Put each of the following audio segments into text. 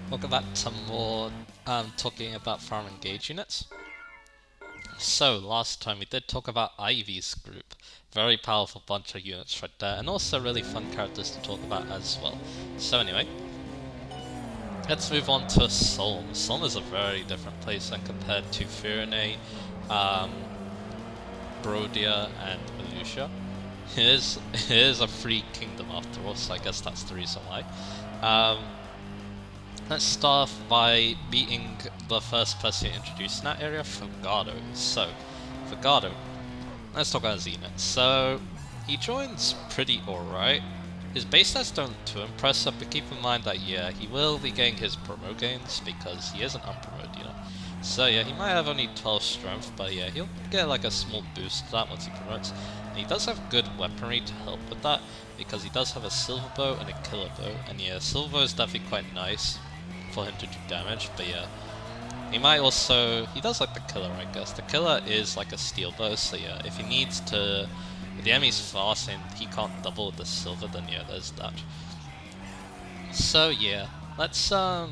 Welcome back to more talking about farm engage units. So last time we did talk about Ivy's group. Very powerful bunch of units right there, and also really fun characters to talk about as well. So anyway, let's move on to Solm. Solm is a very different place than compared to Firene, um, Brodia, and Elucia. It is a free kingdom after all, so I guess that's the reason why. Um, Let's start off by meeting the first person introduced in that area, Fogado. So, Fogado, let's talk about his unit. So, he joins pretty alright. His base stats don't too impressive, but keep in mind that, yeah, he will be getting his promo gains because he is an unpromoted unit. So, yeah, he might have only 12 strength, but yeah, he'll get like a small boost to that once he promotes. And he does have good weaponry to help with that because he does have a silver bow and a killer bow. And yeah, silver bow is definitely quite nice for him to do damage, but yeah. He might also... he does like the killer, I guess. The killer is like a steel bow, so yeah, if he needs to... if the enemy's fast and he can't double with the silver, then yeah, there's that. So yeah, let's go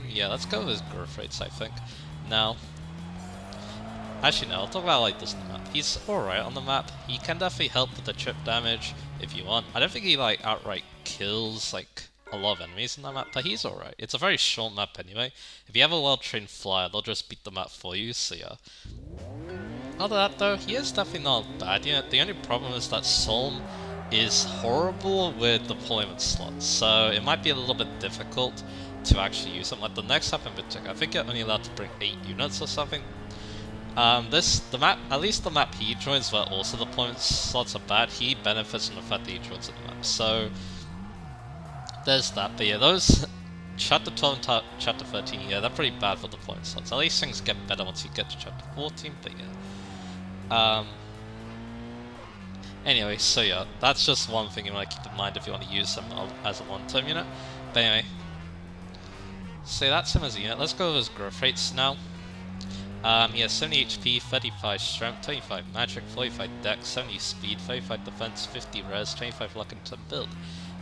with his growth rates, I think. Now... actually no, I'll talk about like this on the map. He's alright on the map. He can definitely help with the chip damage if you want. I don't think he like outright kills like a lot of enemies in that map, but he's alright. It's a very short map anyway. If you have a well-trained flyer, they'll just beat the map for you, so yeah. Other than that though, he is definitely not a bad unit. The only problem is that Solm is horrible with deployment slots, so it might be a little bit difficult to actually use him. Like the next map in particular, I think you're only allowed to bring 8 units or something. The map, at least the map he joins where also the deployment slots are bad, he benefits from the fact that he joins the map. So, there's that, but yeah, those chapter 12 and chapter 13, yeah, they're pretty bad for deployment slots. At least things get better once you get to chapter 14, but yeah. Anyway, so yeah, that's just one thing you want to keep in mind if you want to use him as a one-term unit. But anyway, so that's him as a unit. Let's go over his growth rates now. He has 70 HP, 35 strength, 25 magic, 45 dex, 70 speed, 35 defense, 50 res, 25 luck and 10 build.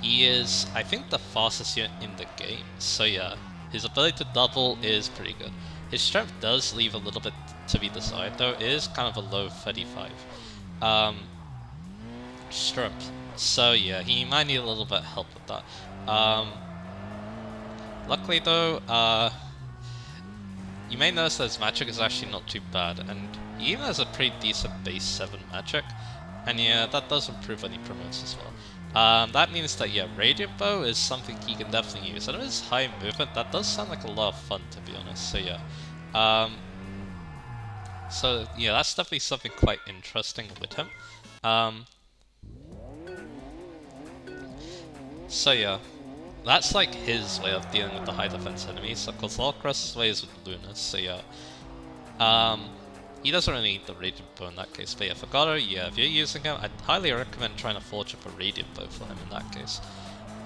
He is, I think, the fastest unit in the game, so yeah, his ability to double is pretty good. His strength does leave a little bit to be desired though, it is kind of a low 35 strength, so yeah, he might need a little bit of help with that. Luckily though, you may notice that his magic is actually not too bad, and he even has a pretty decent base 7 magic, and yeah, that does improve when he promotes as well. That means that yeah, Radiant Bow is something he can definitely use, and with his high movement, that does sound like a lot of fun to be honest, so yeah. So yeah, that's definitely something quite interesting with him. So yeah, that's like his way of dealing with the high defense enemies. Of course, Lawcross's way is with Lunas, so yeah. He doesn't really need the Radiant Bow in that case, but yeah, Fogado, yeah, if you're using him, I'd highly recommend trying to forge up a Radiant Bow for him in that case.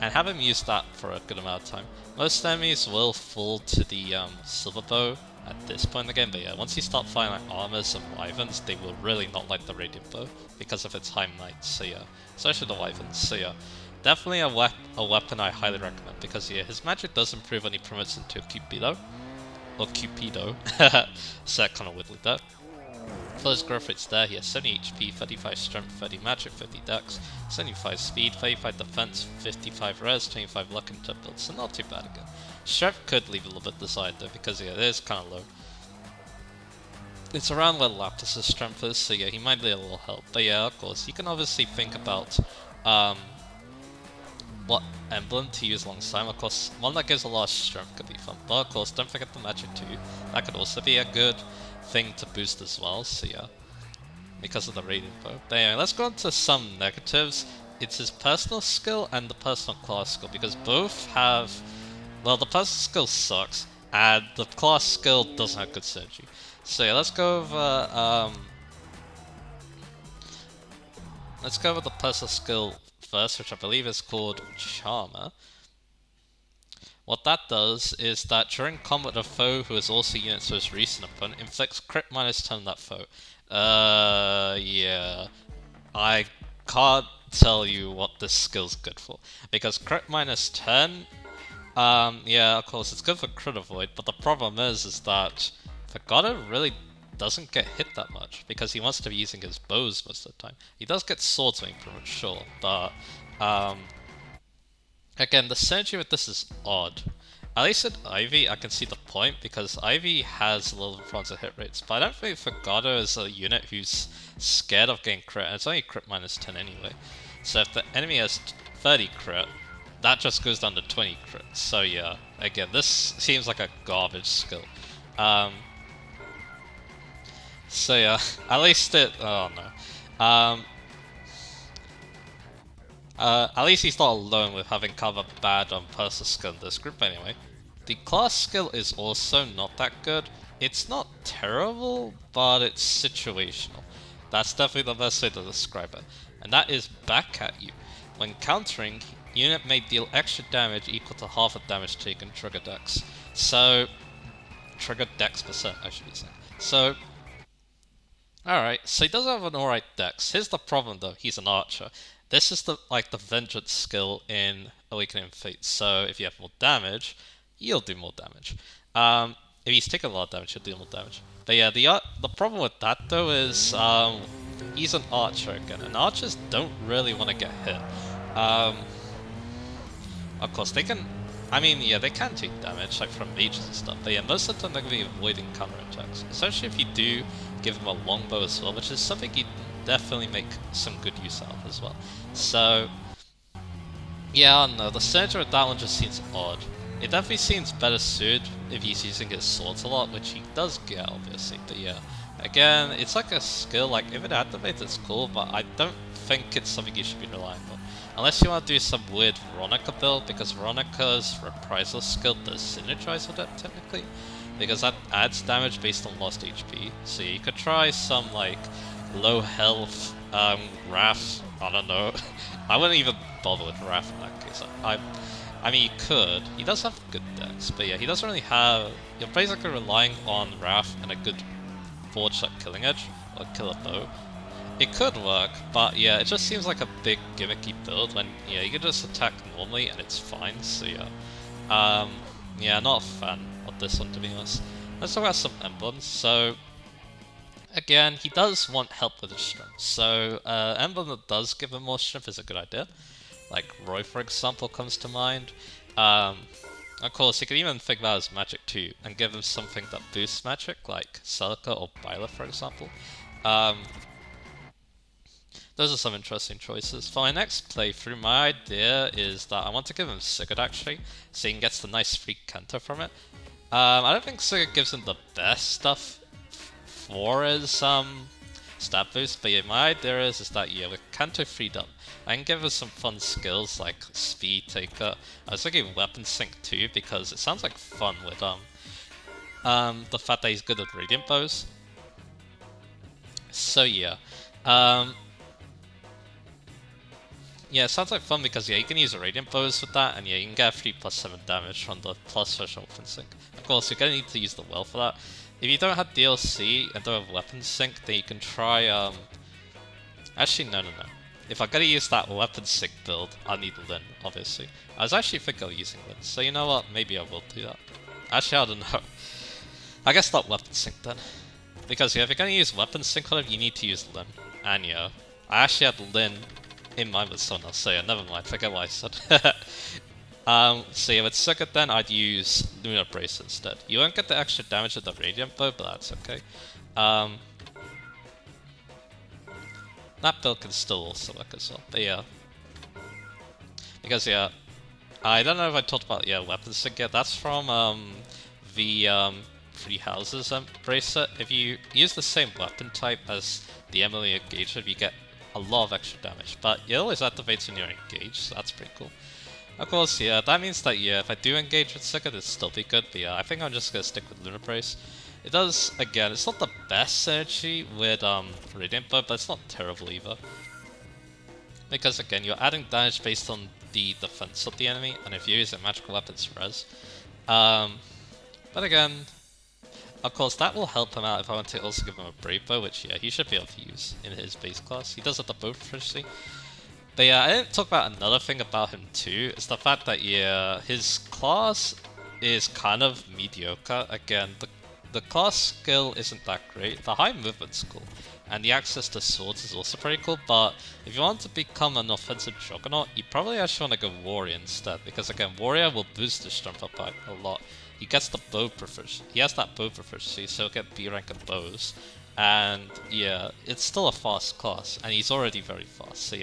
And have him use that for a good amount of time. Most enemies will fall to the Silver Bow at this point in the game, but yeah, once you start fighting like Armors and Wyverns, they will really not like the Radiant Bow because of its high might, so yeah. Especially the Wyverns, so yeah. Definitely a weapon I highly recommend, because yeah, his magic does improve when he promotes into Cupido. Or Cupido. Said kind of weirdly there. For his growth rates there, he has 70 HP, 35 strength, 30 magic, 50 dex, 75 speed, 35 defense, 55 res, 25 luck and 10 build, so not too bad again. Strength could leave a little bit desired though, because yeah, it is kind of low. It's around where Lapis' strength is, so yeah, he might need a little help. But yeah, of course, you can obviously think about what emblem to use alongside. Of course, one that gives a lot of strength could be fun, but of course, don't forget the magic too. That could also be a good thing to boost as well, so yeah, because of the Radiant Bow. But anyway, let's go on to some negatives. It's his personal skill and the personal class skill, because both have, well, the personal skill sucks, and the class skill doesn't have good synergy. So yeah, let's go over the personal skill first, which I believe is called Charmer. What that does is that during combat, a foe who is also units to his recent opponent inflicts crit minus 10 on that foe. Yeah. I can't tell you what this skill's good for, because crit minus 10 Yeah, of course, it's good for crit avoid, but the problem is that Fogado really doesn't get hit that much because he wants to be using his bows most of the time. He does get sword swing pretty much, sure, but um, again, the synergy with this is odd. At least with Ivy, I can see the point because Ivy has a little problems with hit rates, but I don't think Fogado is a unit who's scared of getting crit, and it's only crit minus 10 anyway. So if the enemy has 30 crit, that just goes down to 20 crit. So yeah, again, this seems like a garbage skill. Um, so yeah, at least it. Oh no. At least he's not alone with having kind of a bad personal skill in this group anyway. The class skill is also not that good. It's not terrible, but it's situational. That's definitely the best way to describe it. And that is back at you. When countering, unit may deal extra damage equal to half the damage taken trigger dex. So, trigger dex percent, I should be saying. So, alright, so he does have an alright dex. Here's the problem though, he's an archer. This is the vengeance skill in Awakening Fate. So if you have more damage, you'll do more damage. If he's taking a lot of damage, he'll do more damage. But yeah, the problem with that though is he's an archer again, and archers don't really want to get hit. Of course, they can. I mean, yeah, they can take damage, like from mages and stuff, but yeah, most of the time they're going to be avoiding counterattacks. Especially if you do give them a longbow as well, which is something you definitely make some good use of as well. So, yeah, I don't know, the synergy with that one just seems odd. It definitely seems better suited if he's using his swords a lot, which he does get, obviously, but yeah. Again, it's like a skill, like, if it activates, it's cool, but I don't think it's something you should be relying on. Unless you want to do some weird Veronica build, because Veronica's reprisal skill does synergize with it, technically. Because that adds damage based on lost HP. So yeah, you could try some, like, low health, Wrath, I don't know. I wouldn't even bother with Wrath in that case. I mean, you could. He does have good decks, but yeah, he doesn't really have... You're basically relying on Wrath and a good forge like Killing Edge, or Killer Bow. It could work, but yeah, it just seems like a big gimmicky build when, yeah, you can just attack normally and it's fine, so yeah. Yeah, not a fan of this one, to be honest. Let's talk about some emblems. So, again, he does want help with his strength, so emblem that does give him more strength is a good idea. Like Roy, for example, comes to mind. Of course, you could even think about his magic too, and give him something that boosts magic, like Celica or Byla, for example. Those are some interesting choices. For my next playthrough, my idea is that I want to give him Sigurd actually, so he gets the nice free Canto from it. I don't think Sigurd gives him the best stuff for his stab boost, but yeah, my idea is that yeah, with Canto freed up, I can give him some fun skills like Speed Taker. I was thinking Weapon Sync too, because it sounds like fun with the fact that he's good at Radiant Bows. So yeah. Yeah, it sounds like fun because yeah, you can use a Radiant Bows with that, and yeah, you can get 3+7 damage from the plus special Weapon Sync. Of course, you're gonna need to use the well for that. If you don't have DLC and don't have Weapon Sync, then you can try actually, no. If I'm gonna use that Weapon Sync build, I need Lin, obviously. I was actually thinking of using Lin, so you know what, maybe I will do that. Actually, I don't know. I guess not Weapon Sync then. Because yeah, if you're gonna use Weapon Sync on it, you need to use Lin. And yeah, I actually had Lin in mind with someone else, so yeah, never mind, forget what I said. So yeah, with Sigurd then, I'd use Lunar Brace instead. You won't get the extra damage of the Radiant Bow, but that's okay. That build can still also work as well, but yeah. Because yeah, I don't know if I talked about, yeah, Weapon Sync yet. That's from the Three Houses bracelet. If you use the same weapon type as the Emily Engager, you get a lot of extra damage, but it always activates when you're engaged, so that's pretty cool. Of course, yeah, that means that, yeah, if I do engage with Sigurd, it'll still be good, but yeah, I think I'm just gonna stick with Lunar Brace. It does, again, it's not the best synergy with Radiant Bow, but it's not terrible either. Because again, you're adding damage based on the defense of the enemy, and if you're using magical weapons, res. But again, of course, that will help him out if I want to also give him a Brave Bow, which, yeah, he should be able to use in his base class. He does have the bow proficiency. But yeah, I didn't talk about another thing about him too. It's the fact that yeah, his class is kind of mediocre. Again, the class skill isn't that great. The high movement's cool, and the access to swords is also pretty cool. But if you want to become an offensive juggernaut, you probably actually want to go warrior instead, because again, warrior will boost his strength up by a lot. He gets the bow proficiency. He has that bow proficiency, so he'll get B rank in bows. And yeah, it's still a fast class, and he's already very fast.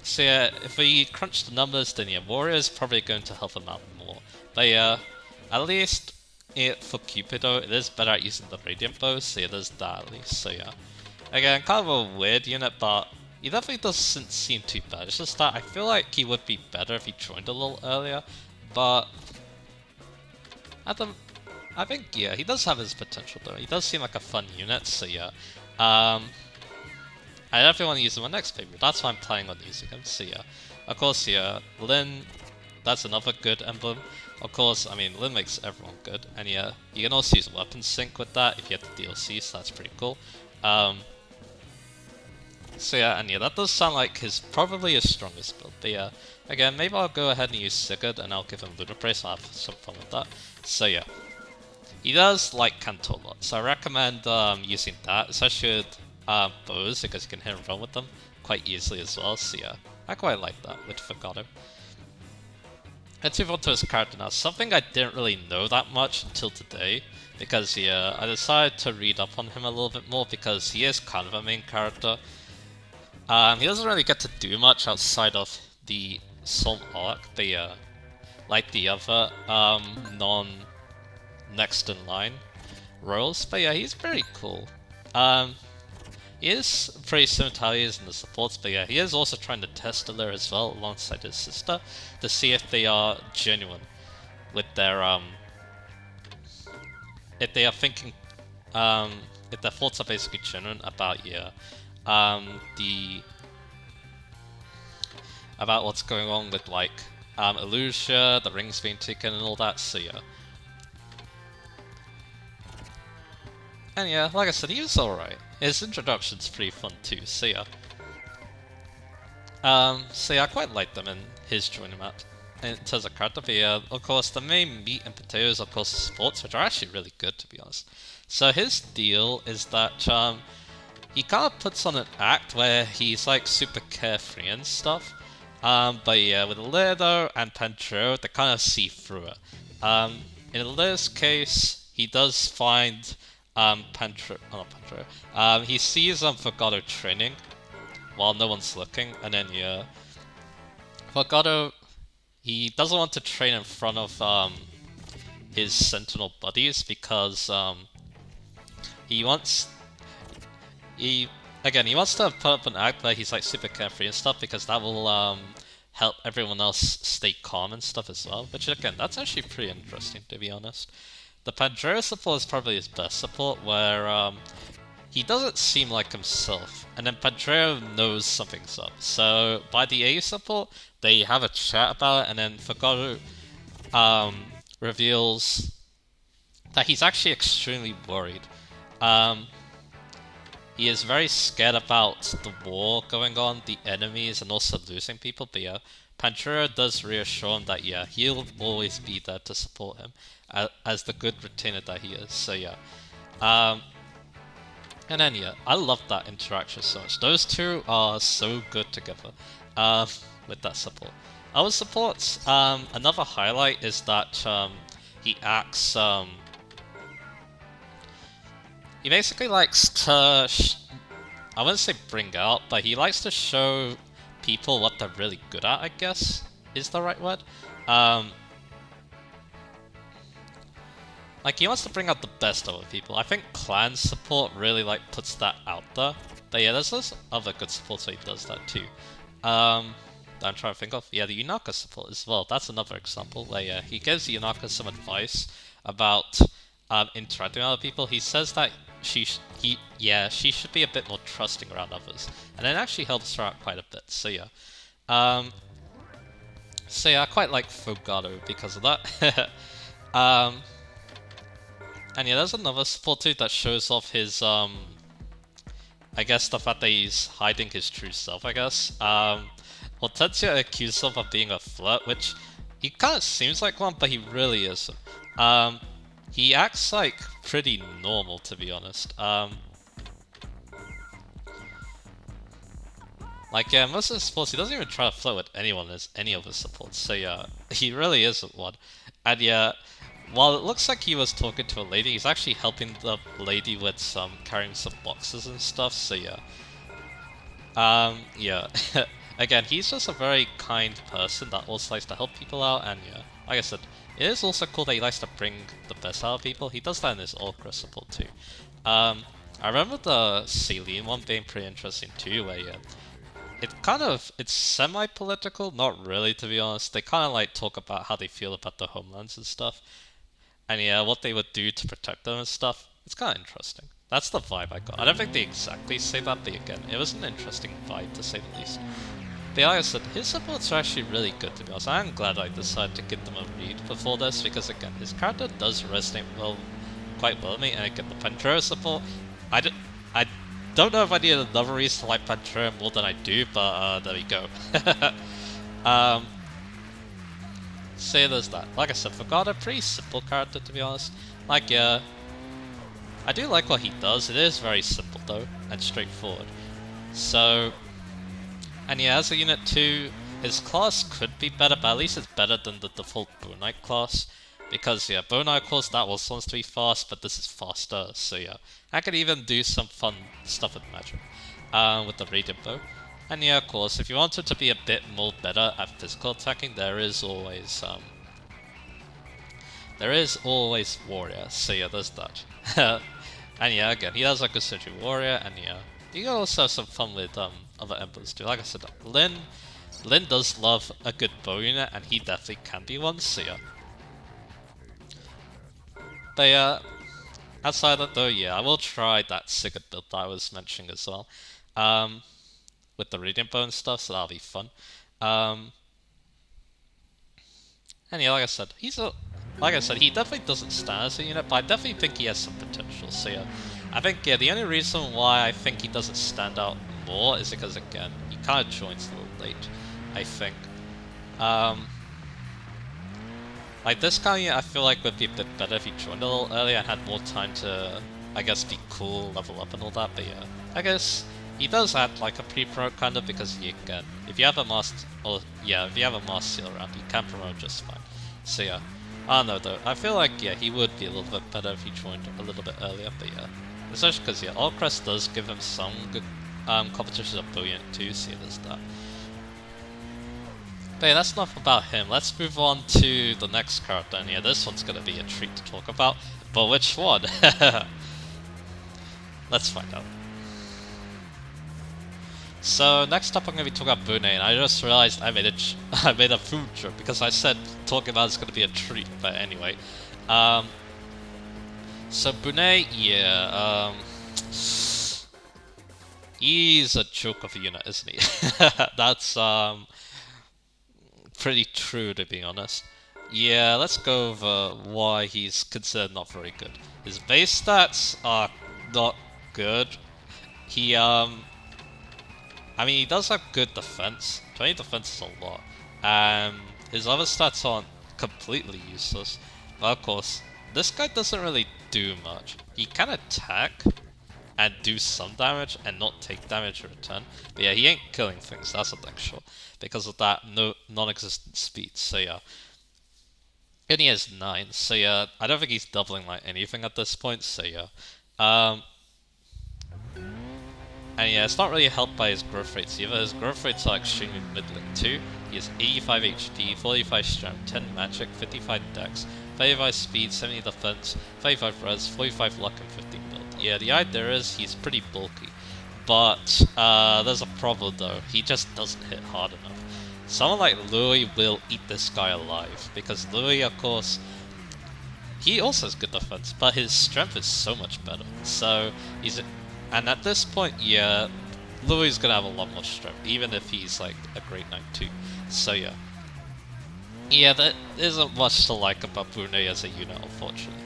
So yeah, if we crunch the numbers, then yeah, Warrior's probably going to help him out more. But yeah, at least for Cupido, it is better at using the Radiant Bow, so yeah, there's that at least. So yeah, again, kind of a weird unit, but he definitely doesn't seem too bad. It's just that I feel like he would be better if he joined a little earlier, but at the, I think yeah, he does have his potential though. He does seem like a fun unit, so yeah. I definitely want to use him on next playthrough. That's why I'm planning on using him. So yeah, of course, yeah, Lin, that's another good emblem. Of course, I mean, Lin makes everyone good, and yeah, you can also use weapon sync with that if you have the DLC, so that's pretty cool. So yeah, and yeah, that does sound like probably his strongest build. But yeah, again, maybe I'll go ahead and use Sigurd, and I'll give him Lunapraise. I'll have some fun with that. So yeah, he does like Cantor a lot, so I recommend using that, especially with bows, because you can hit and run with them quite easily as well. So yeah, I quite like that with Fogado. Let's move on to his character now. Something I didn't really know that much until today, because yeah, I decided to read up on him a little bit more because he is kind of a main character. He doesn't really get to do much outside of the Salt arc, but yeah, like the other non-next in line roles. But yeah, he's pretty cool. He is pretty similar to how he is in the supports, but yeah, he is also trying to test Alir as well alongside his sister to see if they are genuine with their if they are thinking if their thoughts are basically genuine about yeah about what's going on with like Illusia, the rings being taken and all that. So yeah. And yeah, like I said, he was alright. His introduction's pretty fun too, so yeah. So yeah, I quite like them in his joining map in terms of character. But yeah, of course, the main meat and potatoes, of course, the sports, which are actually really good to be honest. So his deal is that he kind of puts on an act where he's like super carefree and stuff. But yeah, with Ledo and Pantro, they kind of see through it. In Alir's case, he does find he sees Fogado training while no one's looking, and then yeah, Fogado, he doesn't want to train in front of his Sentinel buddies because he wants to put up an act where he's like super carefree and stuff, because that will help everyone else stay calm and stuff as well. Which again, that's actually pretty interesting to be honest. The Pandreo support is probably his best support, where he doesn't seem like himself, and then Pandreo knows something's up. So by the A support, they have a chat about it, and then Fogado reveals that he's actually extremely worried. He is very scared about the war going on, the enemies, and also losing people. But yeah, Pantera does reassure him that yeah, he'll always be there to support him as the good retainer that he is. So yeah, and then yeah, I love that interaction so much. Those two are so good together with that support. Our supports, another highlight is that he acts. He basically likes to, I wouldn't say bring out, but he likes to show people what they're really good at, I guess, is the right word. Like, he wants to bring out the best of people. I think clan support really, like, puts that out there. But yeah, there's those other good supports where he does that too. That I'm trying to think of. Yeah, the Yunaka support as well. That's another example where yeah, he gives Yunaka some advice about interacting with other people. He says that she should be a bit more trusting around others, and it actually helps her out quite a bit. So yeah, I quite like Fogado because of that. And yeah, there's another support too that shows off his I guess the fact that he's hiding his true self, I guess. Well, Tetsuya accused him of being a flirt, which he kind of seems like one, but he really isn't. He acts like pretty normal, to be honest. Like, yeah, most of the supports, he doesn't even try to flirt with anyone as any of his supports, so yeah, he really isn't one. And yeah, while it looks like he was talking to a lady, he's actually helping the lady with carrying some boxes and stuff, so yeah. Yeah. Again, he's just a very kind person that also likes to help people out, and yeah, like I said, it is also cool that he likes to bring the best out of people. He does that in his Orca support too. I remember the Celine one being pretty interesting too, where yeah, it's semi-political, not really to be honest. They kind of like talk about how they feel about the homelands and stuff, and yeah, what they would do to protect them and stuff. It's kind of interesting. That's the vibe I got. I don't think they exactly say that, but again, it was an interesting vibe to say the least. But like I said, his supports are actually really good to be honest. I'm glad I decided to give them a read before this, because again, his character does resonate quite well with me, and again, the Pantera support, I don't know if I need another reason to like Pantera more than I do, but there we go. So yeah, there's that. Like I said, Fogado, pretty simple character to be honest. Like yeah, I do like what he does. It is very simple though, and straightforward. So, and yeah, as a unit 2, his class could be better, but at least it's better than the default Bow Knight class. Because yeah, Bow Knight of course that was supposed to be fast, but this is faster, so yeah. I could even do some fun stuff with magic. With the Radiant Bow. And yeah, of course, if you wanted to be a bit more better at physical attacking, there is always Warrior, so yeah, there's that. And yeah, again, he does like a Surgery Warrior, and yeah, you can also have some fun with other Embers too. Like I said, Lin does love a good bow unit, and he definitely can be one, so yeah. But yeah, outside of that though, yeah, I will try that Sigurd build that I was mentioning as well. With the Radiant Bow and stuff, so that'll be fun. And yeah, like I said, he definitely doesn't stand as a unit, but I definitely think he has some potential. So yeah, I think yeah, the only reason why I think he doesn't stand out more is because again, he kind of joins a little late, I think. Like this kind of unit, I feel like would be a bit better if he joined a little earlier and had more time to, I guess, be cool, level up and all that. But yeah, I guess he does act like a pre-pro kind of, because you can, if you have a master, if you have a master seal around, you can promote just fine. So yeah, I don't know though. I feel like yeah, he would be a little bit better if he joined a little bit earlier. But yeah, especially because yeah, Allcrest does give him some good competition of Brilliant too. So yeah, there's that. But yeah, that's enough about him. Let's move on to the next character, and yeah, this one's gonna be a treat to talk about. But which one? Let's find out. So next up I'm going to be talking about Bune, and I just realized I made a food joke because I said talking about it's going to be a treat. But anyway, so Bune, yeah, he's a joke of a unit, isn't he? That's pretty true, to be honest. Yeah, let's go over why he's considered not very good. His base stats are not good. He I mean, he does have good defense. 20 defense is a lot. His other stats aren't completely useless. But of course, this guy doesn't really do much. He can attack and do some damage and not take damage in return. But yeah, he ain't killing things, that's a thing, sure. Because of that non-existent speed, so yeah. And he has 9, so yeah, I don't think he's doubling like anything at this point, so yeah. And yeah, it's not really helped by his growth rates either. His growth rates are extremely middling too. He has 85 HP, 45 strength, 10 magic, 55 dex, 35 speed, 70 defense, 35 res, 45 luck, and 15 build. Yeah, the idea is he's pretty bulky. But there's a problem though. He just doesn't hit hard enough. Someone like Louis will eat this guy alive. Because Louis, of course, he also has good defense, but his strength is so much better. So and at this point, yeah, Louis is gonna have a lot more strength, even if he's like a great knight too. So yeah. Yeah, there isn't much to like about Brune as a unit, unfortunately.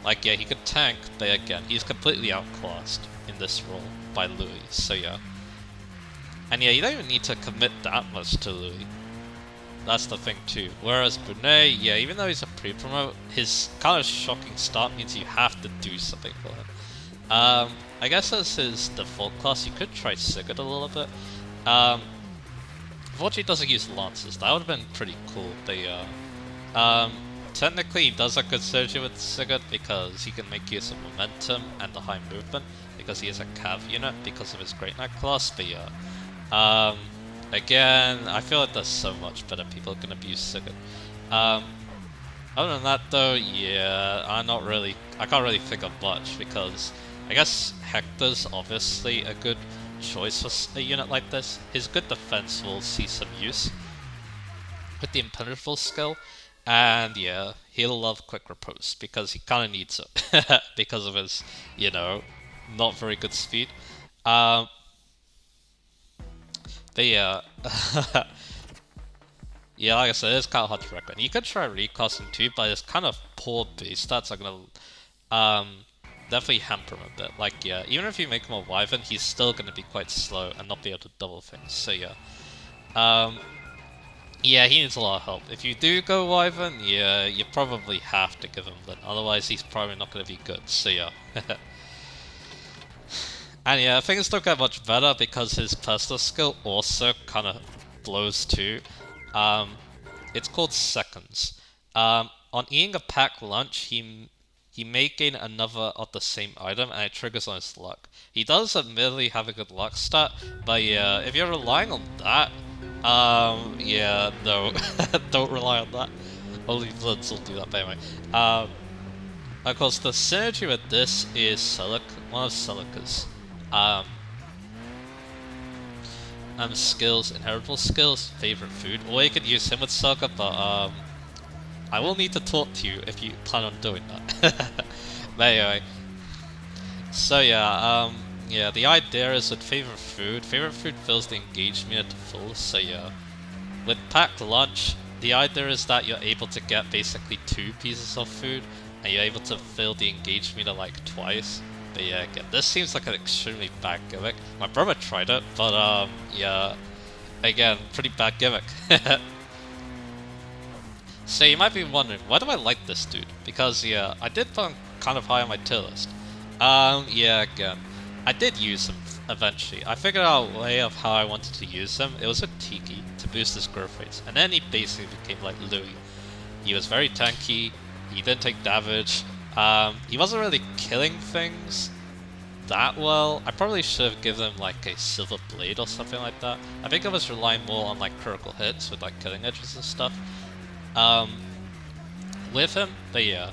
Like, yeah, he could tank, but again, he's completely outclassed in this role by Louis, so yeah. And yeah, you don't even need to commit that much to Louis. That's the thing too. Whereas Brunei, yeah, even though he's a pre-promote, his kind of shocking start means you have to do something for him. I guess as his default class, you could try Sigurd a little bit. Unfortunately, he doesn't use lances. That would have been pretty cool. Technically, he does a good synergy with Sigurd because he can make use of momentum and the high movement because he is a cav unit because of his Great Knight class. But yeah, again, I feel like there's so much better people can abuse Sigurd. Other than that, though, yeah, I can't really think of much because I guess Hector's obviously a good choice for a unit like this. His good defense will see some use with the impenetrable skill, and yeah, he'll love quick riposte because he kind of needs it because of his, you know, not very good speed. But yeah, yeah, like I said, it's kind of hard to recommend. You could try recasting too, but his kind of poor base stats are gonna definitely hamper him a bit. Like, yeah, even if you make him a Wyvern, he's still gonna be quite slow and not be able to double things. So yeah, yeah, he needs a lot of help. If you do go Wyvern, yeah, you probably have to give him that. Otherwise, he's probably not gonna be good. So yeah. And yeah, things don't get much better because his personal skill also kind of blows too. It's called Seconds. On eating a packed lunch, he may gain another of the same item, and it triggers on his luck. He does admittedly have a good luck stat, but yeah, if you're relying on that, yeah, no, don't rely on that. Only Bloods will do that, but anyway. Of course, the synergy with this is one of Celica's skills, inheritable skills, favorite food. Or you could use him with Celica, but I will need to talk to you if you plan on doing that. But anyway, so yeah, yeah, the idea is with favorite food fills the engaged meter to full. So yeah, with packed lunch, the idea is that you're able to get basically 2 pieces of food, and you're able to fill the engaged meter like twice. But yeah, again, this seems like an extremely bad gimmick. My brother tried it, but yeah, again, pretty bad gimmick. So you might be wondering, why do I like this dude? Because yeah, I did put him kind of high on my tier list. Yeah, again, I did use him eventually. I figured out a way of how I wanted to use him. It was with Tiki to boost his growth rates, and then he basically became like Louis. He was very tanky, he didn't take damage, he wasn't really killing things that well. I probably should have given him like a silver blade or something like that. I think I was relying more on like critical hits with like killing edges and stuff. With him, but yeah,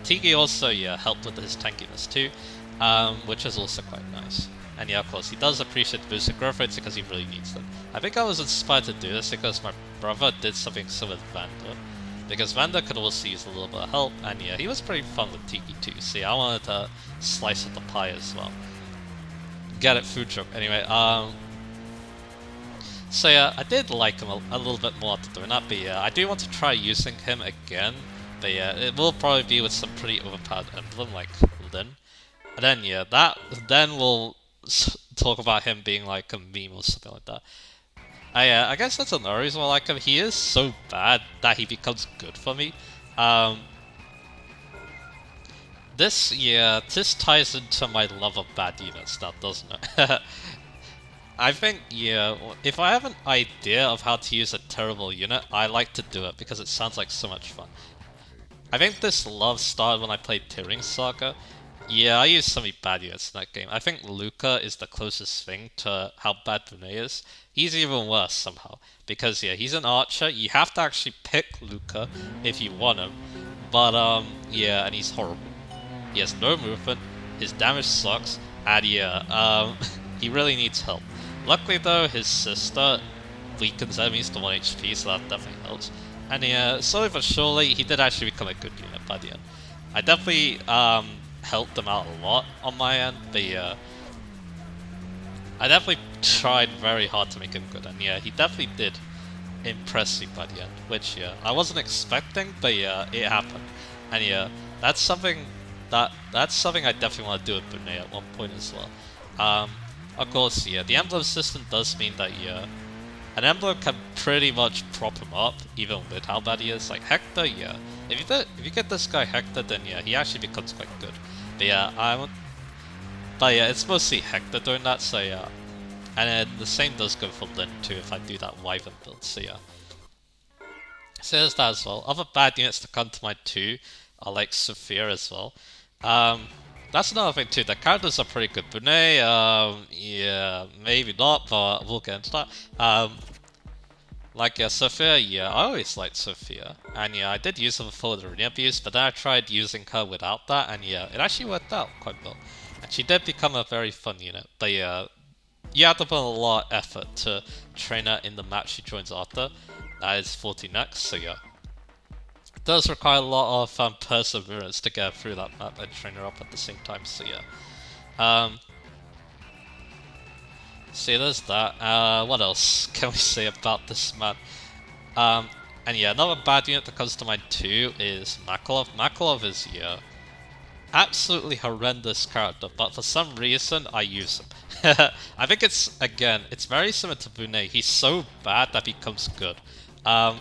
Tiki also helped with his tankiness too, which is also quite nice. And yeah, of course, he does appreciate boosted growth rates because he really needs them. I think I was inspired to do this because my brother did something similar with Vander, because Vander could also use a little bit of help, and yeah, he was pretty fun with Tiki too. See, I wanted to slice up the pie as well. Get it, food joke. Anyway, so yeah, I did like him a little bit more after doing that, but yeah, I do want to try using him again. But yeah, it will probably be with some pretty overpowered emblem like Lin. And then yeah, then we'll talk about him being like a meme or something like that. I guess that's another reason why I like him. He is so bad that he becomes good for me. This ties into my love of bad units now, doesn't it? I think, yeah, if I have an idea of how to use a terrible unit, I like to do it because it sounds like so much fun. I think this love started when I played Tearing Saga. Yeah, I used so many bad units in that game. I think Luca is the closest thing to how bad Brunei is. He's even worse somehow. Because, yeah, he's an archer. You have to actually pick Luca if you want him. But, yeah, and he's horrible. He has no movement, his damage sucks, and yeah, he really needs help. Luckily though, his sister weakens enemies to 1 HP, so that definitely helps. And yeah, slowly but surely, he did actually become a good unit by the end. I definitely helped him out a lot on my end, but yeah, I definitely tried very hard to make him good, and yeah, he definitely did impress me by the end, which yeah, I wasn't expecting, but yeah, it happened. And yeah, that's something that's something I definitely want to do with Brunei at one point as well. Of course, yeah, the emblem system does mean that yeah, an emblem can pretty much prop him up even with how bad he is. Like Hector, yeah, if you get this guy Hector, then yeah, he actually becomes quite good. But yeah, but yeah, it's mostly Hector doing that. So yeah, and then the same does go for Lin too if I do that Wyvern build. So yeah. So there's that as well. Other bad units to come to mind too are like Sophia as well. That's another thing too. The characters are pretty good. Bunei, yeah, maybe not, but we'll get into that. Like Sophia, yeah, I always liked Sophia, and yeah, I did use her before the arena abuse, but then I tried using her without that, and yeah, it actually worked out quite well. And she did become a very fun unit, but yeah, you have to put a lot of effort to train her in the map she joins after. That is 40 so yeah. It does require a lot of perseverance to get through that map and train her up at the same time, so yeah. See, there's that. What else can we say about this man? And yeah, another bad unit that comes to mind too is Makalov. Makalov is, yeah, absolutely horrendous character, but for some reason I use him. I think it's very similar to Bunei. He's so bad that he becomes good. And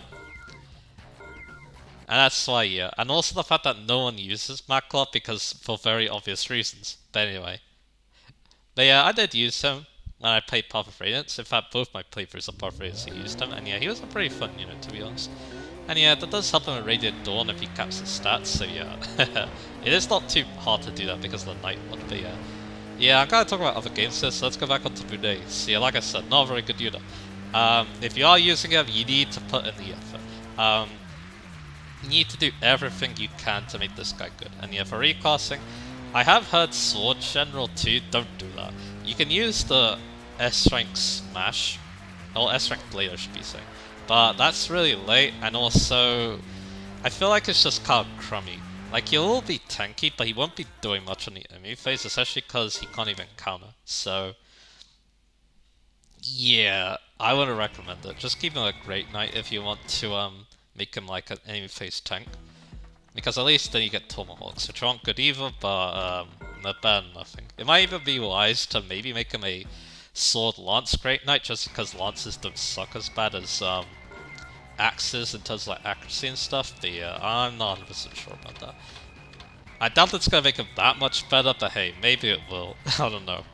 that's why, yeah. And also the fact that no one uses Makalov because for very obvious reasons. But anyway. But yeah, I did use him when I played Path of Radiance. In fact, both my playthroughs of Path of Radiance I used him. And yeah, he was a pretty fun unit, to be honest. And yeah, that does help him with Radiant Dawn if he caps his stats, so yeah. It is not too hard to do that because of the Night one, but yeah. Yeah, I'm gonna talk about other games here, so let's go back onto Bunei. So yeah, like I said, not a very good unit. If you are using him, you need to put in the effort. You need to do everything you can to make this guy good. And yeah, for reclassing, I have heard Sword General too, don't do that. You can use the S-Rank Smash, or S-Rank Blade I should be saying. But that's really late, and also, I feel like it's just kind of crummy. Like, he'll be tanky, but he won't be doing much on the enemy phase, especially because he can't even counter. So, yeah, I wouldn't recommend it. Just keep him a Great Knight if you want to make him like an enemy phase tank. Because at least then you get Tomahawks, which aren't good either, but they're better than nothing. It might even be wise to maybe make him a Sword Lance Great Knight, just because Lances don't suck as bad as Axes in terms of like accuracy and stuff, but yeah, I'm not 100% sure about that. I doubt it's gonna make him that much better, but hey, maybe it will. I don't know.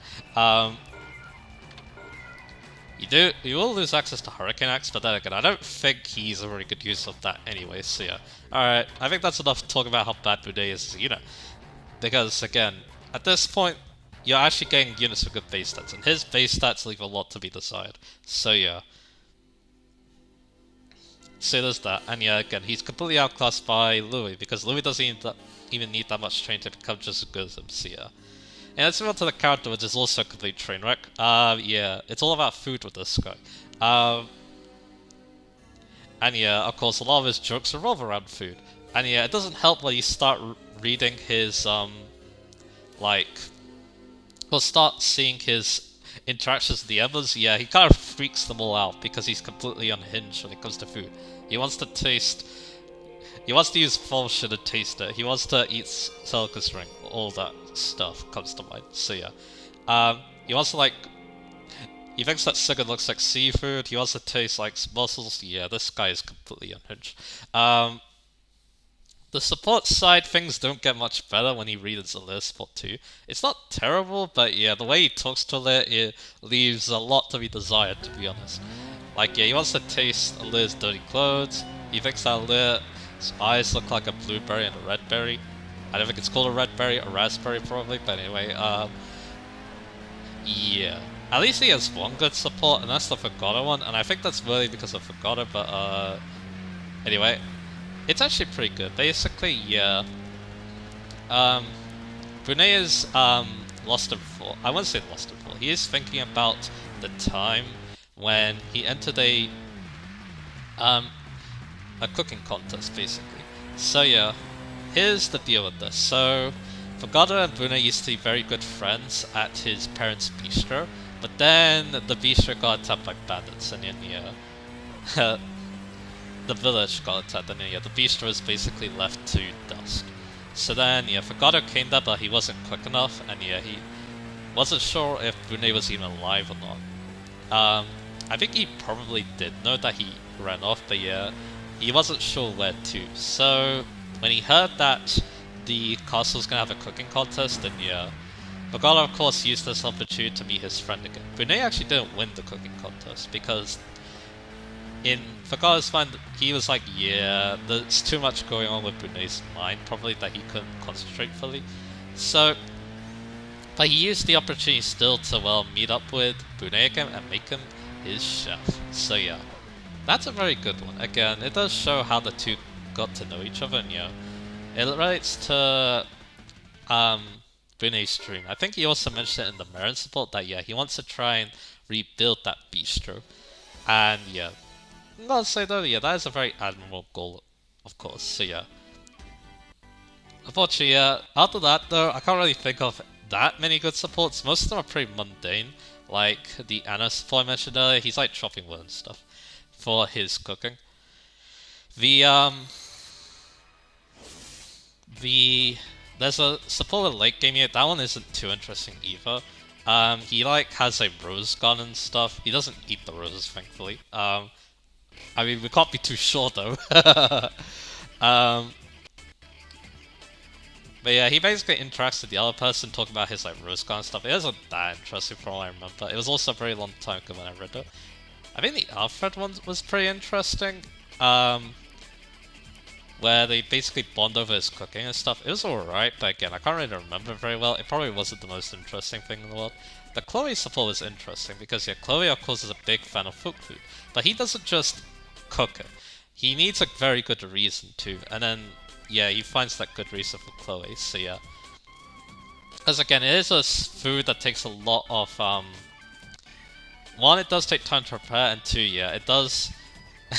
You will lose access to Hurricane Axe, but then again, I don't think he's a very good use of that anyway, so yeah. Alright, I think that's enough to talk about how bad Bunei is as a unit. Because again, at this point, you're actually getting units with good base stats, and his base stats leave a lot to be desired. So yeah. So there's that, and yeah, again, he's completely outclassed by Louis, because Louis doesn't even need that much training to become just as good as him, so yeah. And let's move on to the character, which is also a complete train wreck. Yeah, it's all about food with this guy. And yeah, of course, a lot of his jokes revolve around food. And yeah, it doesn't help when you start reading his, we'll start seeing his interactions with the others. Yeah, he kind of freaks them all out because he's completely unhinged when it comes to food. He wants to use false shit and taste it. He wants to eat Celica's ring. All that stuff comes to mind. So yeah. He wants to he thinks that Sigurd looks like seafood. He wants to taste like mussels. Yeah, this guy is completely unhinged. The support side, things don't get much better when he reads Alir's support too. It's not terrible, but yeah, the way he talks to Alir, it leaves a lot to be desired, to be honest. Like, yeah, he wants to taste Alir's dirty clothes. He thinks that Alir's eyes look like a blueberry and a red berry. I don't think it's called a red berry, a raspberry probably, but anyway, yeah. At least he has one good support, and that's the Fogado one, and I think that's really because of Fogado, but anyway. It's actually pretty good. Basically, yeah. Bunei is lost in thought. I won't say lost in thought. He is thinking about the time when he entered a cooking contest, basically. So yeah, here's the deal with this. So Fogado and Bunei used to be very good friends at his parents' bistro, but then the bistro got attacked by bandits, and then yeah. The village got attacked, and yeah, the bistro is basically left to dust. So then, yeah, Fogado came there, but he wasn't quick enough, and yeah, he wasn't sure if Brune was even alive or not. I think he probably did know that he ran off, but yeah, he wasn't sure where to. So when he heard that the castle was gonna have a cooking contest, then yeah, Fogado of course used this opportunity to meet his friend again. Brune actually didn't win the cooking contest because in Fogado's mind, he was like, yeah, there's too much going on with Brune's mind, probably that he couldn't concentrate fully. So, but he used the opportunity still to, well, meet up with Brune again and make him his chef. So yeah, that's a very good one. Again, it does show how the two got to know each other, and yeah, it relates to Brune's dream. I think he also mentioned it in the Marin support that yeah, he wants to try and rebuild that bistro. And yeah, I'm gonna say though, yeah, that is a very admirable goal, of course. So yeah, unfortunately, yeah, after that though, I can't really think of that many good supports. Most of them are pretty mundane. Like the Anna support I mentioned earlier, he's like chopping wood and stuff for his cooking. The the there's a support with late game here. That one isn't too interesting either. He like has a rose garden and stuff. He doesn't eat the roses, thankfully. I mean, we can't be too sure though. um, but yeah, he basically interacts with the other person, talking about his like rose garden stuff. It wasn't that interesting from what I remember. It was also a very long time ago when I read it. I think the Alfred one was pretty interesting. Where they basically bond over his cooking and stuff. It was alright, but again, I can't really remember very well. It probably wasn't the most interesting thing in the world. The Chloe support was interesting because yeah, Chloe of course is a big fan of folk food, but he doesn't just cook it. He needs a very good reason to, and then yeah, he finds that good reason for Chloe. So yeah, because again, it is a food that takes a lot of one, it does take time to prepare, and two, yeah, it does.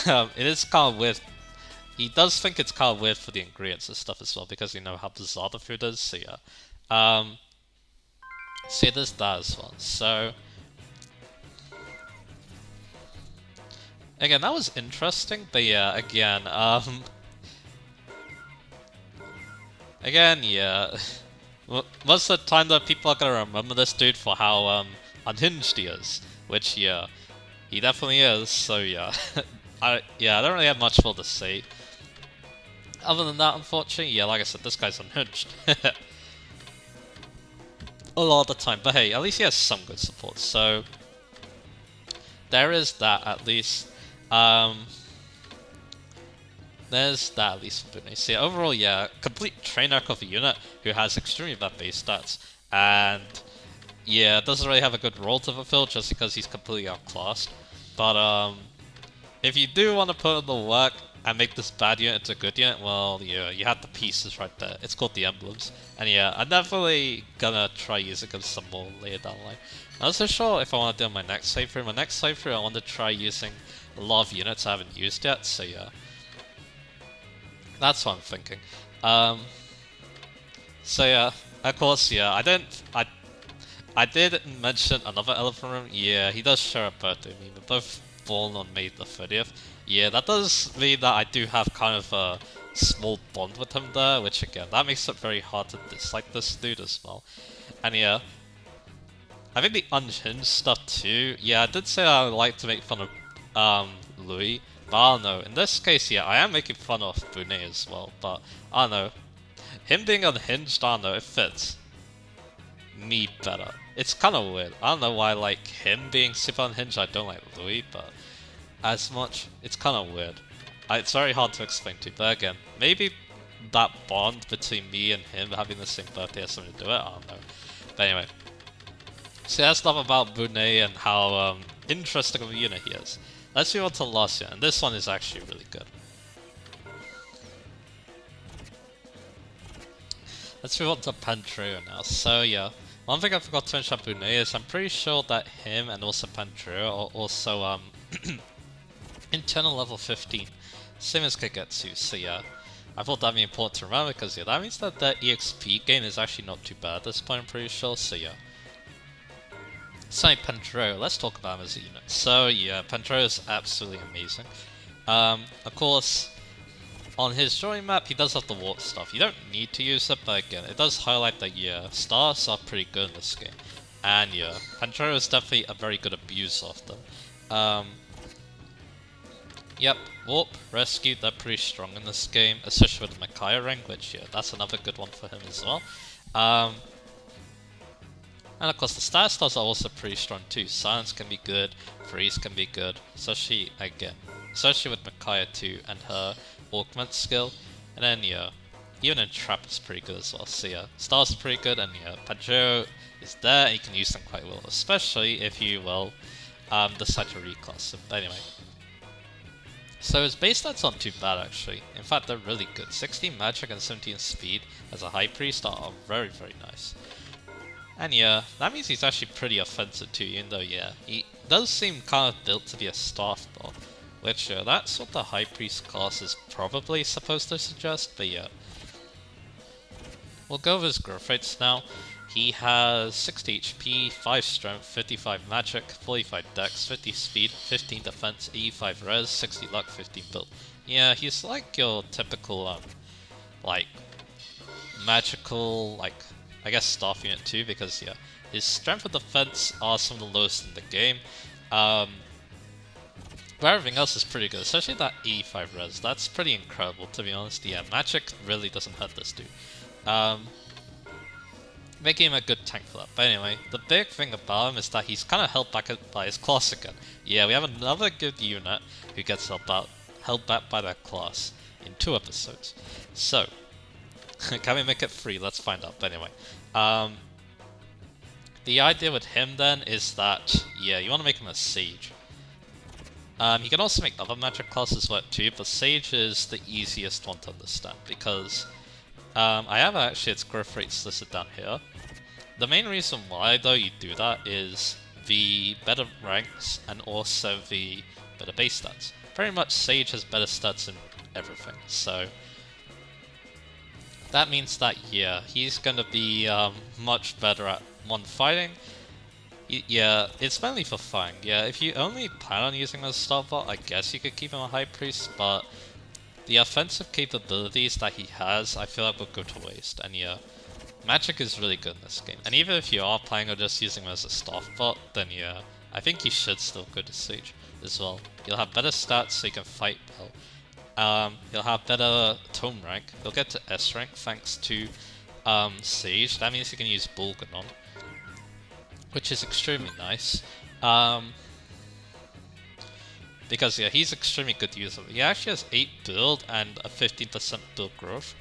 It is kind of weird. He does think it's kind of weird for the ingredients and stuff as well, because you know how bizarre the food is. So yeah, see, there's that as well. So again, that was interesting, but yeah, again, again, yeah. Most of the time, though, people are gonna remember this dude for how unhinged he is, which yeah, he definitely is. So yeah, I don't really have much more to say. Other than that, unfortunately, yeah, like I said, this guy's unhinged. A lot of the time, but hey, at least he has some good support, so there is that at least. There's that at least for Bunny. So yeah, overall, yeah, complete train wreck of a unit who has extremely bad base stats, and yeah, doesn't really have a good role to fulfill just because he's completely outclassed. But if you do want to put in the work and make this bad unit into a good unit, well, yeah, you have the pieces right there. It's called the emblems. And yeah, I'm definitely gonna try using them some more later down the line. I'm not so sure if I want to do my next playthrough. My next playthrough, I want to try using a lot of units I haven't used yet, so yeah. That's what I'm thinking. So yeah, of course, yeah, I did mention another elephant room. Yeah, he does share a birthday with me. We're both born on May the 30th. Yeah, that does mean that I do have kind of a small bond with him there, which again, that makes it very hard to dislike this dude as well. And yeah, I think the unhinged stuff too. Yeah, I did say I would like to make fun of Louis, but I don't know. In this case, yeah, I am making fun of Brune as well, but I don't know. Him being unhinged, I don't know, it fits me better. It's kind of weird. I don't know why I like him being super unhinged. I don't like Louis, but as much, it's kind of weird. It's very hard to explain to you, but again, maybe that bond between me and him having the same birthday has something to do with it. I don't know. But anyway, so that's stuff about Brune and how interesting of a unit he is. Let's move on to last year, and this one is actually really good. Let's move on to Pantrio now. So yeah, one thing I forgot to mention about Brune is I'm pretty sure that him and also Pantrio are also internal level 15, same as Kagetsu. So yeah, I thought that'd be important to remember because yeah, that means that the EXP gain is actually not too bad at this point, I'm pretty sure. So yeah. So Pantrio, let's talk about him as a unit. So yeah, Pantrio is absolutely amazing. Of course, On his drawing map, he does have the warp stuff. You don't need to use it, but again, it does highlight that, yeah, stars are pretty good in this game. And yeah, Pantera is definitely a very good abuser of them. Yep, Warp, Rescue, they're pretty strong in this game, especially with the Micaiah ring, which, yeah, that's another good one for him as well. And of course the Star Stars are also pretty strong too. Silence can be good, Freeze can be good, especially, again, especially with Micaiah too, and her Augment skill. And then, yeah, even in Trap is pretty good as well. So yeah, Stars are pretty good, and yeah, Pajero is there, and you can use them quite well, especially if you, well, decide to reclass them. But anyway. So his base stats aren't too bad actually. In fact, they're really good. 16 magic and 17 speed as a high priest are very, very nice. And yeah, that means he's actually pretty offensive too, even though yeah, he does seem kind of built to be a staff bot. Which that's what the high priest class is probably supposed to suggest, but yeah. We'll go over his growth rates now. He has 60 HP, 5 strength, 55 magic, 45 dex, 50 speed, 15 defense, 85 res, 60 luck, 15 build. Yeah, he's like your typical, like, magical, like, I guess staff unit too, because yeah, his strength and defense are some of the lowest in the game. But everything else is pretty good, especially that 85 res. That's pretty incredible, to be honest. Yeah, magic really doesn't hurt this dude. Making him a good tank for that. But anyway, the big thing about him is that he's kind of held back by his class again. Yeah, we have another good unit who gets held back by that class in 2 episodes. So, can we make it 3? Let's find out. But anyway, the idea with him then is that, yeah, you want to make him a Sage. You can also make other magic classes work too, but Sage is the easiest one to understand because I have actually its growth rates listed down here. The main reason why though you do that is the better ranks and also the better base stats. Pretty much Sage has better stats in everything, so that means that yeah, he's gonna be much better at one fighting. Yeah, it's mainly for fun. Yeah, if you only plan on using him as a start bot, I guess you could keep him a high priest, but the offensive capabilities that he has, I feel like will go to waste. And yeah, magic is really good in this game. And even if you are planning on just using him as a staff bot, then yeah, I think you should still go to Sage as well. You'll have better stats so you can fight well. You'll have better tome rank. You'll get to S rank thanks to Sage. That means you can use Bulganon, which is extremely nice. Because yeah, he's extremely good user. He actually has 8 build and a 15% build growth.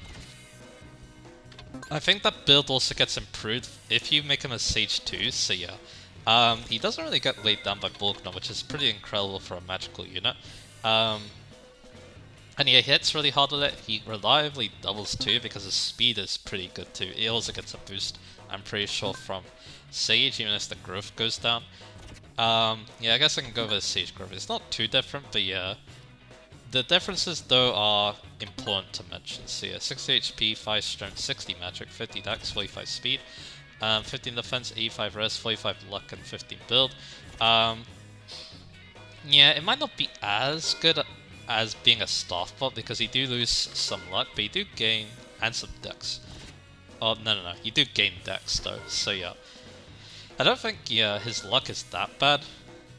I think that build also gets improved if you make him a Sage 2, so yeah. He doesn't really get weighed down by Bulkner, which is pretty incredible for a magical unit. And yeah, he hits really hard with it. He reliably doubles too because his speed is pretty good too. He also gets a boost, I'm pretty sure, from Sage, even as the growth goes down. Yeah, I guess I can go with Sage growth. It's not too different, but yeah. The differences, though, are important to mention. So yeah, 60 HP, 5 strength, 60 magic, 50 dex, 45 speed, 15 defense, 85 res, 45 luck, and 15 build. Yeah, it might not be as good as being a staff bot, because you do lose some luck, but you do gain, and some dex. Oh, no, you do gain dex, though, so yeah. I don't think, yeah, his luck is that bad,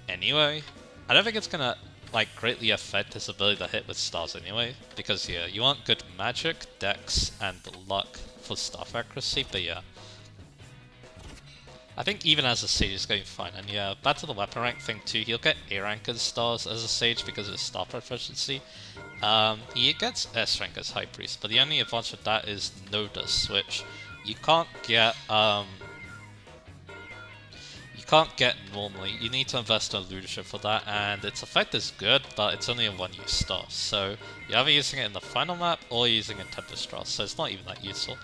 anyway. I don't think it's gonna, like, greatly affect his ability to hit with stars anyway, because, yeah, you want good magic, dex, and luck for staff accuracy, but yeah. I think even as a Sage is going fine, and yeah, back to the weapon rank thing too, he'll get A rank as stars as a Sage because of his staff proficiency. He gets S rank as High Priest, but the only advantage with that is Nodus, which you can't get, normally. You need to invest in leadership for that, and its effect is good, but it's only a 1-use staff, so you're either using it in the final map or using it in Tempest Trials, so it's not even that useful.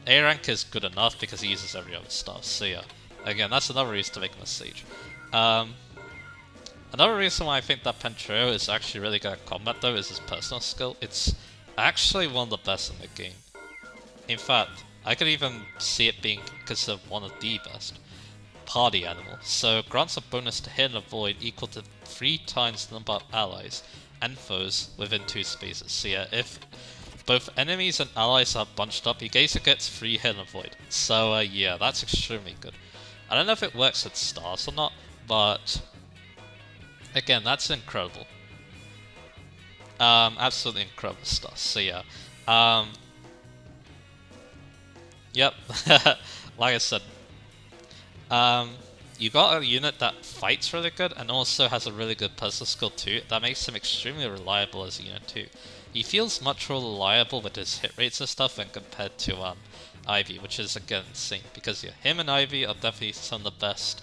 A rank is good enough because he uses every other staff, so yeah. Again, that's another reason to make him a Sage. Another reason why I think that Pantero is actually really good at combat though is his personal skill. It's actually one of the best in the game. In fact, I could even see it being considered one of the best. Party animal. So grants a bonus to hit and avoid equal to 3 times the number of allies. and foes within 2 spaces. So yeah, if both enemies and allies are bunched up, he basically gets free hit and avoid. So yeah, that's extremely good. I don't know if it works with stars or not, but again, that's incredible. Absolutely incredible stuff. So yeah, yep, like I said, you got a unit that fights really good and also has a really good puzzle skill too. That makes him extremely reliable as a unit too. He feels much more reliable with his hit rates and stuff when compared to Ivy, which is again insane because yeah, him and Ivy are definitely some of the best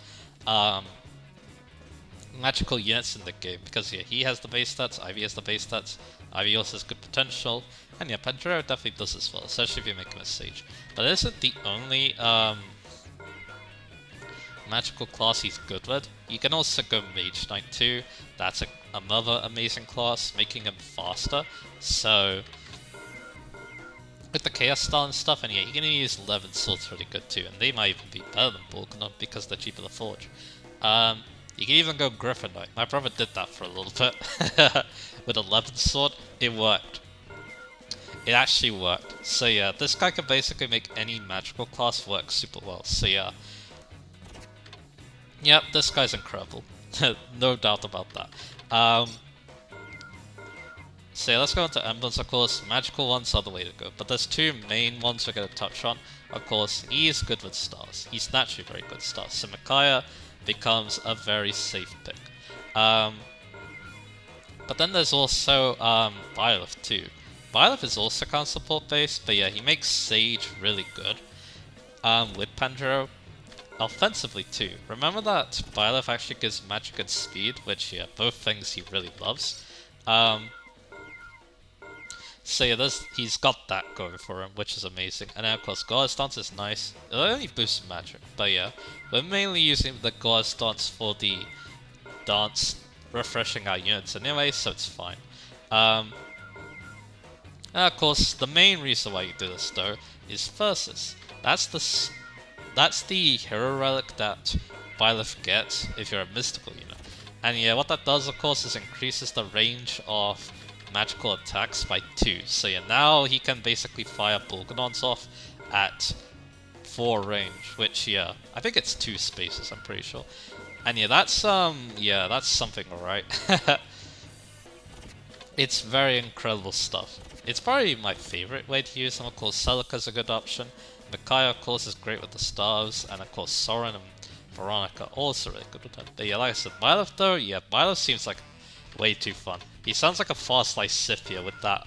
magical units in the game because yeah, he has the base stats, Ivy has the base stats, Ivy also has good potential, and yeah, Pantera definitely does as well, especially if you make him a Sage. But it isn't the only magical class he's good with. You can also go Mage Knight too. That's another amazing class, making him faster. So with the Chaos style and stuff, and yeah, you can use 11 swords really good too, and they might even be better than Balkanon because they're cheaper to forge. You can even go Griffin Knight. My brother did that for a little bit with 11 sword. It worked. It actually worked. So yeah, this guy can basically make any magical class work super well. So yeah. Yep, this guy's incredible. No doubt about that. So yeah, let's go into emblems, of course. Magical ones are the way to go. But there's 2 main ones we're going to touch on. Of course, he is good with stars. He's naturally very good with stars. So Micaiah becomes a very safe pick. But then there's also Byleth too. Byleth is also kind of support based, but yeah, he makes Sage really good with Pandro. Offensively too. Remember that Byleth actually gives magic and speed, which yeah, both things he really loves. So yeah, he's got that going for him, which is amazing. And then of course, Goddess Dance is nice. It only boosts magic, but yeah, we're mainly using the Goddess Dance for the dance, refreshing our units anyway, so it's fine. And of course, the main reason why you do this though is Versus. That's the hero relic that Byleth gets if you're a mystical unit. And yeah, what that does of course is increases the range of magical attacks by 2. So yeah, now he can basically fire Bulgadons off at 4 range, which yeah, I think it's 2 spaces, I'm pretty sure. And yeah, that's something, alright. It's very incredible stuff. It's probably my favorite way to use them. Of course, Celica's a good option. Micaiah, of course, is great with the stars, and of course, Soren and Veronica also really good with them. But yeah, like I said, Byleth though, yeah, Byleth seems like way too fun. He sounds like a fast life Scythia with that,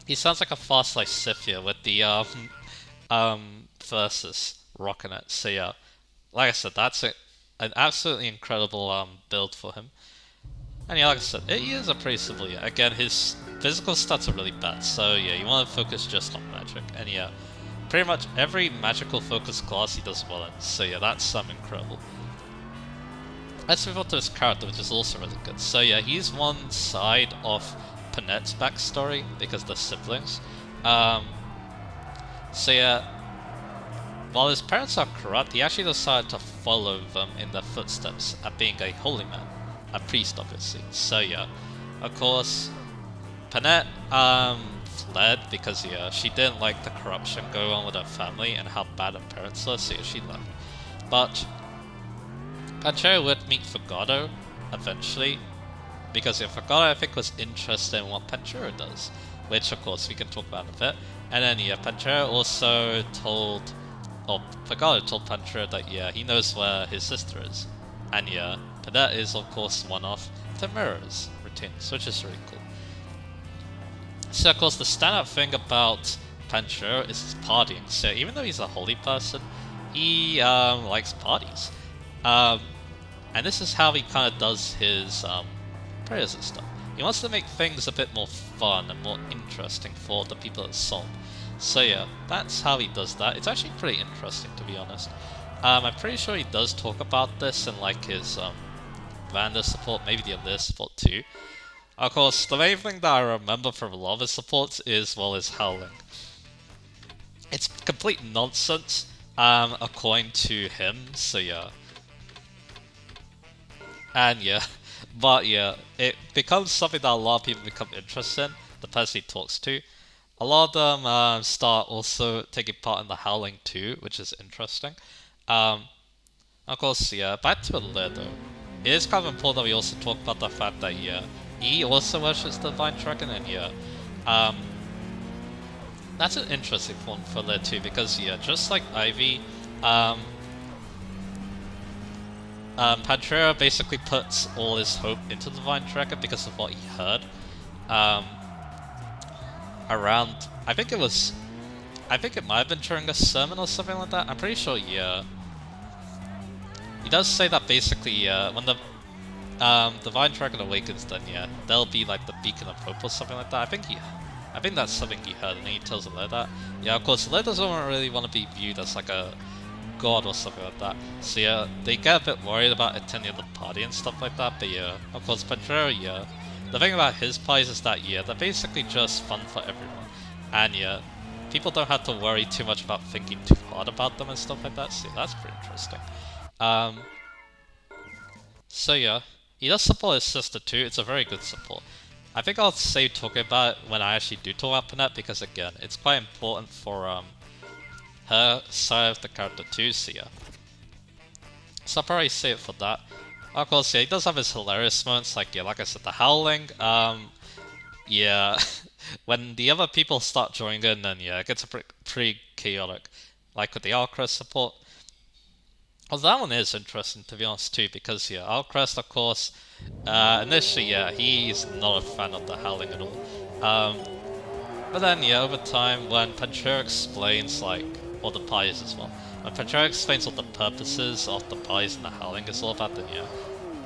he sounds like a fast life Scythia with the, Versus rocking it. So yeah, like I said, that's an absolutely incredible, build for him. And yeah, like I said, he is a pretty simple unit. Again, his physical stats are really bad, so yeah, you want to focus just on magic. And yeah, pretty much every magical focus class he does well in, so yeah, that's incredible. Let's move on to his character, which is also really good. So yeah, he's one side of Panette's backstory, because they're siblings. So yeah, while his parents are corrupt, he actually decided to follow them in their footsteps at being a holy man. A priest, obviously. So yeah, of course, Panette fled because yeah, she didn't like the corruption going on with her family and how bad her parents were, so yeah, she left. But Pantera would meet Fogado eventually, because yeah, Fogado I think was interested in what Pantera does, which of course we can talk about in a bit. And then yeah, Pantera also told, or Fogado told Pantera that yeah, he knows where his sister is. And yeah, Panette is of course one of the mirrors retainers, which is really cool. So of course the standout thing about Pantera is his partying. So even though he's a holy person, he likes parties. And this is how he kind of does his prayers and stuff. He wants to make things a bit more fun and more interesting for the people at Salt. So yeah, that's how he does that. It's actually pretty interesting, to be honest. I'm pretty sure he does talk about this in like his Vander support, maybe the other support too. Of course, the main thing that I remember from a lot of his supports is, well, his howling. It's complete nonsense, according to him, so yeah. And yeah, But yeah, it becomes something that a lot of people become interested in, the person he talks to. A lot of them start also taking part in the Howling too, which is interesting. Um, of course, yeah, back to Alair though. It is kind of important that we also talk about the fact that, yeah, he also worships the Divine Dragon, and yeah, um, that's an interesting one for Alair too, because, yeah, just like Ivy, um, Pantera basically puts all his hope into the Divine Dragon because of what he heard. Um, around, I think it might have been during a sermon or something like that. I'm pretty sure, yeah. He does say that basically, when the Divine Dragon awakens, then yeah, they'll be like the beacon of hope or something like that. I think that's something he heard, and he tells Alair that. Yeah, of course, Alair doesn't really want to be viewed as like a god or something like that. So yeah, they get a bit worried about attending the party and stuff like that. But yeah, of course, Pantera, yeah. The thing about his parties is that, yeah, they're basically just fun for everyone. And yeah, people don't have to worry too much about thinking too hard about them and stuff like that. So yeah, that's pretty interesting. Um, so yeah, he does support his sister too. It's a very good support. I think I'll save talking about it when I actually do talk about Panette, because again, it's quite important for her side of the character too, so yeah. So I'll probably save it for that. Of course, yeah, he does have his hilarious moments, like, yeah, like I said, the howling, yeah, when the other people start joining in, then yeah, it gets pretty chaotic, like with the Alcrest support. Well, that one is interesting, to be honest, too, because, yeah, Alcrest, of course, initially, yeah, he's not a fan of the howling at all. But then, yeah, over time, when Pantera explains, like, all the pies as well, when Pantera explains what the purposes of the pies and the howling is all about, then, yeah,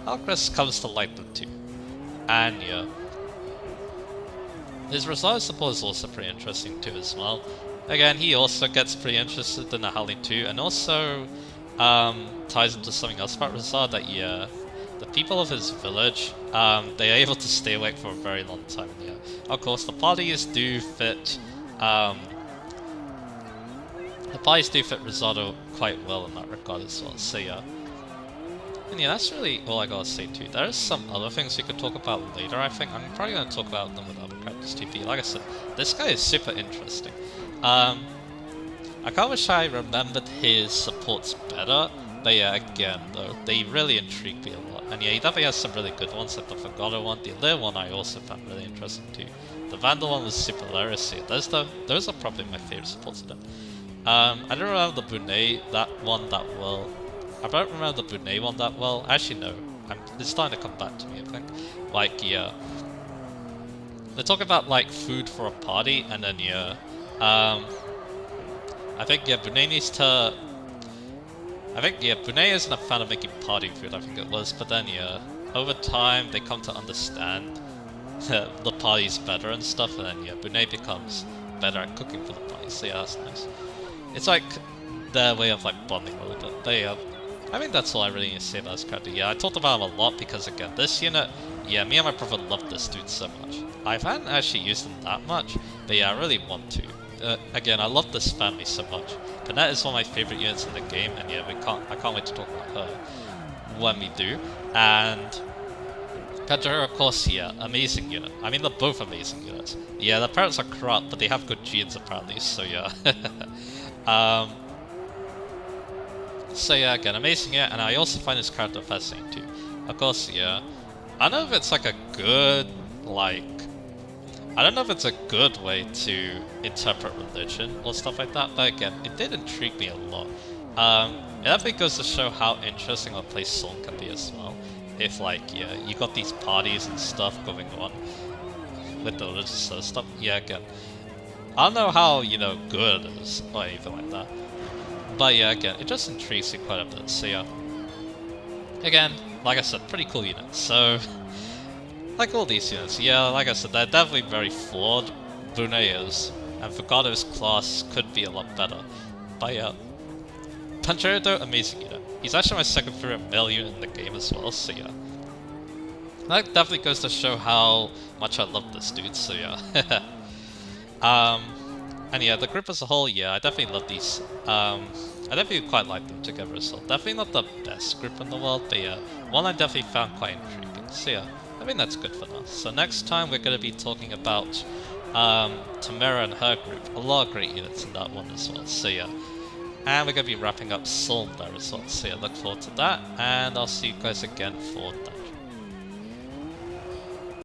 Alcrest comes to like them too. And, yeah, his Rosario support is also pretty interesting too as well. Again, he also gets pretty interested in the howling too, and also ties into something else about Rosario, that, yeah, the people of his village, they are able to stay awake for a very long time. Yeah, of course, the parties do fit Risotto quite well in that regard as well. So yeah, and yeah, that's really all I gotta say too. There's some other things we could talk about later. I think I'm probably gonna talk about them with other characters too. But like I said, this guy is super interesting. I kinda wish I remembered his supports better, but yeah, again though, they really intrigue me a lot. And yeah, he definitely has some really good ones, like the Fogado one. The Alair one I also found really interesting too. The Vandal one was super hilarious. Yeah, those are probably my favorite supports of them. I don't remember the Bunet one that well. I don't remember the Bunet one that well. Actually, no. It's starting to come back to me, I think. Like, yeah. They're talking about, like, food for a party, and then, yeah. I think, yeah, Bunet needs to... I think, yeah, Bunet isn't a fan of making party food, I think it was. But then, yeah, over time, they come to understand the parties better and stuff. And then, yeah, Bunet becomes better at cooking for the party. So, yeah, that's nice. It's like their way of, like, bonding a little bit. But, yeah, I think that's all I really need to say about this character. Yeah, I talked about him a lot because, again, this unit, yeah, me and my brother love this dude so much. I haven't actually used him that much, but yeah, I really want to. Again, I love this family so much. Panette is one of my favorite units in the game, and yeah, I can't wait to talk about her when we do. And Pantera, of course, yeah, amazing unit. I mean, they're both amazing units. Yeah, their parents are corrupt, but they have good genes apparently, so yeah. So yeah, again, amazing, yeah, and I also find this character fascinating too. Of course, yeah, I don't know if it's like a good, like, I don't know if it's a good way to interpret religion or stuff like that, but again, it did intrigue me a lot. It definitely goes to show how interesting a place Song can be as well. If, like, yeah, you got these parties and stuff going on with the religious stuff, yeah, again, I don't know how, you know, good it is or anything like that. But yeah, again, it just intrigues me quite a bit, so yeah. Again, like I said, pretty cool unit. So, like all these units, yeah, like I said, they're definitely very flawed. Bunet is, and Fogado's class could be a lot better. But yeah, Pantera, though, amazing unit. He's actually my second favorite male unit in the game as well, so yeah. That definitely goes to show how much I love this dude, so yeah. And yeah, the group as a whole, yeah, I definitely love these. I definitely quite like them together as well. Definitely not the best group in the world, but yeah, one I definitely found quite intriguing. So yeah, I think that's good for now. So next time we're going to be talking about Tamara and her group. A lot of great units in that one as well. So yeah. And we're going to be wrapping up Solm there as well. So yeah, look forward to that. And I'll see you guys again for that.